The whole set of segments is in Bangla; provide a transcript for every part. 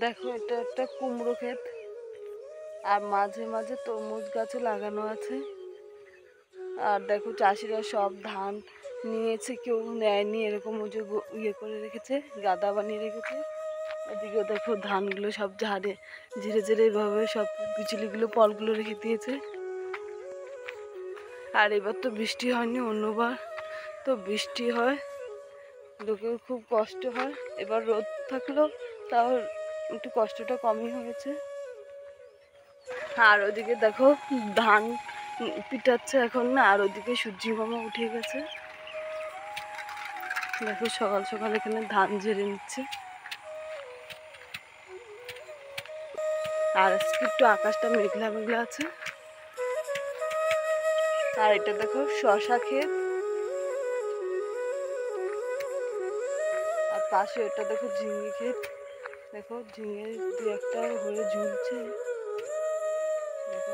দেখো এটা একটা কুমড়ো ক্ষেত আর মাঝে মাঝে তরমুজ গাছও লাগানো আছে। আর দেখো চাষিরা সব ধান নিয়েছে, কেউ নেয়নি, এরকম যে ইয়ে করে রেখেছে, গাদা বানিয়ে রেখেছে। এদিকে দেখো ধানগুলো সব ঝাড়ে ঝিরে ঝিরে এইভাবে সব বিচুলিগুলো ফলগুলো রেখে দিয়েছে। আর এবার তো বৃষ্টি হয়নি, অন্যবার তো বৃষ্টি হয়, লোকের খুব কষ্ট হয়। এবার রোদ থাকলেও তাও একটু কষ্টটা কমই হয়েছে। আর ওদিকে দেখো ধান পিটাচ্ছে এখন না, আর ওদিকে সূর্যি মামা উঠে গেছে। দেখো সকাল সকাল এখানে ধান ঝেড়ে নিচ্ছে। আর আজকে একটু আকাশটা মেঘলা মেঘলা আছে। আর এটা দেখো শশা ক্ষেত, আর পাশে এটা দেখো ঝিঙে ক্ষেত। দেখো ঝিঙে দু একটা হয়ে ঝুলছে। দেখো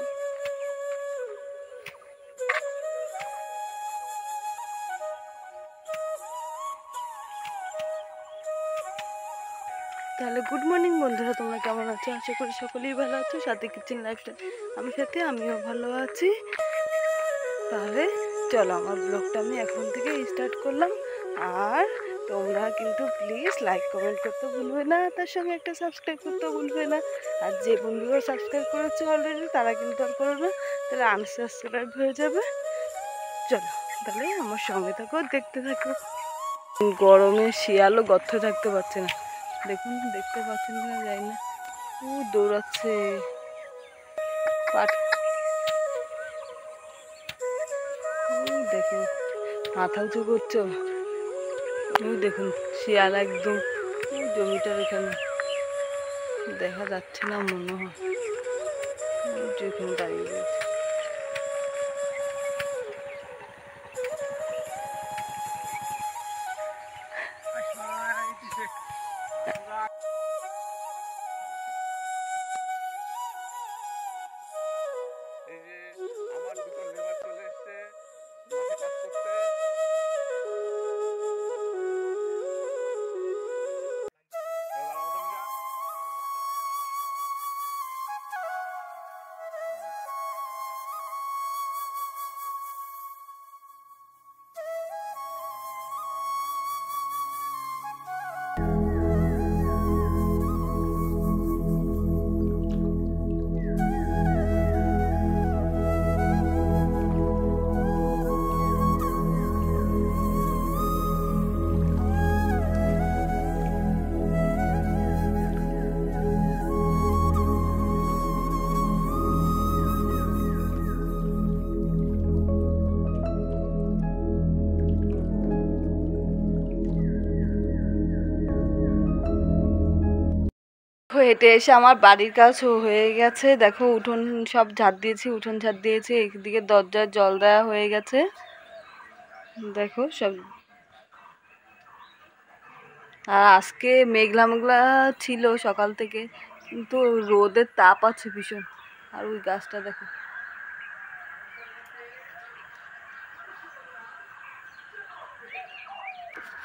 তাহলে গুড মর্নিং বন্ধুরা, তোমরা কেমন আছো? আশা করি সকলেই ভালো আছো। সাথে কিচেন লাইফস্টাইল আমিও ভালো আছি। তাহলে চলো আমার ব্লগটা আমি এখন থেকে স্টার্ট করলাম। আর তোমরা কিন্তু প্লিজ লাইক কমেন্ট করতে ভুলবে না, তার সঙ্গে একটা সাবস্ক্রাইব করতে ভুলবে না। আর যে বন্ধুরা সাবস্ক্রাইব করেছে অলরেডি তারা কিন্তু আর করো না, তাহলে আনসাবস্ক্রাইব হয়ে যাবে। চলো তাহলে আমার সঙ্গে থাকো, দেখতে থাকো। গরমে শিয়ালও গর্তে থাকতে পারছে না। দেখুন দেখতে পাচ্ছেন কিনা যাই না, ও দৌড়াচ্ছে। দেখুন মাথা উঁচু করছো, দেখুন শিয়াল একদম জমিটার এখানে দেখা যাচ্ছে না মনে হয়, এখানে দাঁড়িয়ে রয়েছে। হেঁটে এসে আমার বাড়ির কাজ হয়ে গেছে। দেখো উঠোন সব ঝাড় দিয়েছি, উঠোন ঝাড় দিয়েছি, একদিকে দরজার জল দেওয়া হয়ে গেছে। দেখো সব। আর আজকে মেঘলা মেঘলা ছিল সকাল থেকে, কিন্তু রোদের তাপ আছে ভীষণ। আর ওই গাছটা দেখো।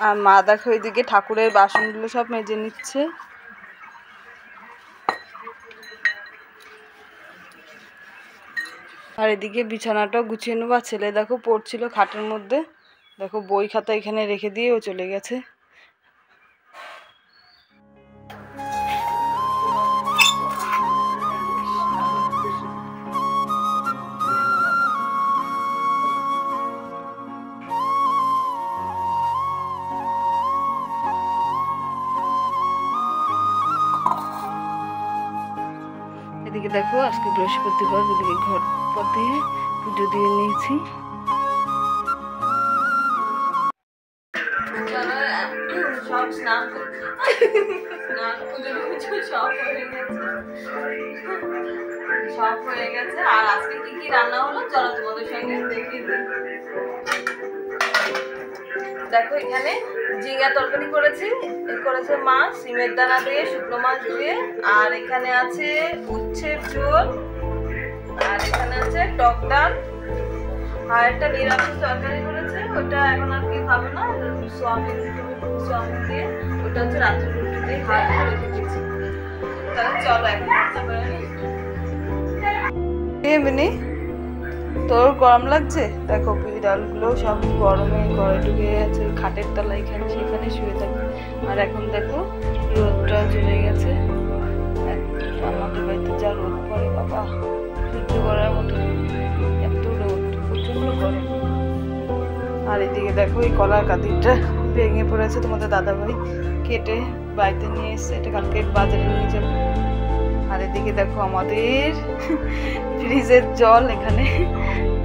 আর মা দেখো ওইদিকে ঠাকুরের বাসনগুলো সব মেজে নিচ্ছে। আর এদিকে বিছানাটাও গুছিয়ে নেবো। ছেলে দেখো পড়ছিল খাটের মধ্যে, দেখো বই খাতা এখানে রেখে দিয়ে ও চলে গেছে। এদিকে দেখো আজকে বৃহস্পতিবার, ওদিকে ঘর পথে পুজো দিয়ে নিয়েছি। সব স্নান সব হয়ে গেছে। আর আজকে কি কি রান্না হলো চলো তোমাদের সঙ্গে দেখিয়ে দিই। দেখো এখানে ঝিঙা তরকারি করেছে মা সিমের দানা দিয়ে, শুকনো মাছ দিয়ে। আর এখানে আছে উচ্ছের ঝোল, আর এখানে আছে টক ডাল, আর একটা নিরামিষ তরকারি করেছে, ওটা এখন আর কি খাবে না, সোয়াবিন দিয়ে, ওটা হচ্ছে রাত্রে রুটি দিয়ে খাওয়া রেখে দিয়েছি। তাহলে চলো এখন নাস্তা করে নিই। এমনি তোর গরম লাগছে? দেখো বিড়ালগুলো সব গরমে ঘরে ঢুকে গেছে, খাটের তলায় এখানে সেখানে শুয়ে থাকে। আর এখন দেখো রোদটা চলে গেছে। আমাদের বাড়িতে যা রোদ পড়ে বাবা, সহ্য করার মতো এত রোদ, প্রচন্ড গরম। আর এদিকে দেখো এই কলার কাঁদিটা ভেঙে পড়েছে, তোমাদের দাদাভাই কেটে বাড়িতে নিয়ে এসছে, এটা কালকে বাজারে নিয়ে যাবে। আর এদিকে দেখো আমাদের ফ্রিজের জল, এখানে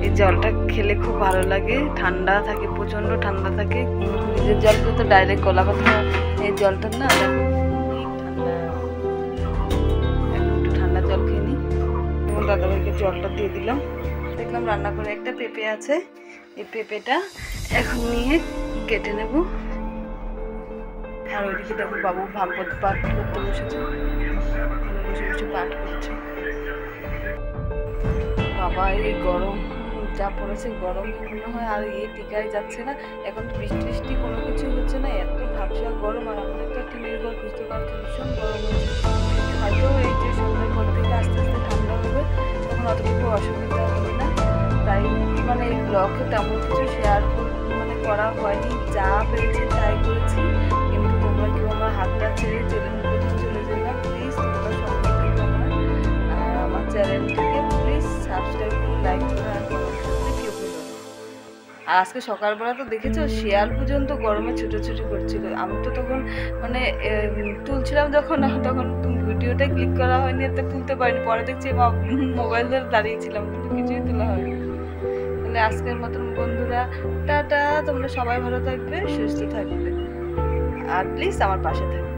এই জলটা খেলে খুব ভালো লাগে, ঠান্ডা থাকে, প্রচন্ড ঠান্ডা থাকে। ফ্রিজের জলটা তো ডাইরেক্ট কলা পাতা, এই জলটা না দেখো ঠান্ডা। এখন একটু ঠান্ডা জল খেয়ে নিই। এবং দাদাভাইকে জলটা দিয়ে দিলাম। দেখলাম রান্না করে একটা পেঁপে আছে, এই পেঁপেটা এখন নিয়ে কেটে নেব। আর ওইদিকে দেখো বাবু ভাগবত পাঠ করতে বসেছে, বসে বসে পাঠ করছে। বাবা এই গরম যা পড়েছে, গরম মনে হয় আর এই টিকাই যাচ্ছে না। এখন তো বৃষ্টি বৃষ্টি কোনো কিছু হচ্ছে না, এত ভাবসা গরম। আর আমাদের একটা টিনের ঘর, বুঝতে পারছি ভীষণ গরম হয়েছে। হয়তো এই যে সন্ধ্যার পর থেকে আস্তে আস্তে ঠান্ডা হবে, তখন অতটুকু অসুবিধা হবে না। তাই মানে এই ব্লগে তেমন কিছু শেয়ার করা হয়নি, যা পেরেছি তাই করেছি। কিন্তু তোমরা কেউ আমার হাতটা ছেড়ে চলে যেও না প্লিজ, তোমরা সঙ্গে থেকো আমার। আর আমার চ্যানেলটিকে প্লিজ সাবস্ক্রাইব করে লাইক করে আর কমেন্ট করতে কেউ ভুলো না। আর আজকে সকালবেলা তো দেখেছো শিয়াল পর্যন্ত গরমে ছুটোছুটি করছিল। আমি তো তখন মানে তুলছিলাম যখন, তখন ভিডিওটা ক্লিক করা হয়নি, এতে তুলতে পারিনি। পরে দেখছি মোবাইল ধরে দাঁড়িয়েছিলাম, কিন্তু কিছুই তোলা হয়নি। তাহলে আজকের মতন বন্ধুরা টাটা, তোমরা সবাই ভালো থাকবে, সুস্থ থাকবে, আর প্লিজ আমার পাশে থাকবে।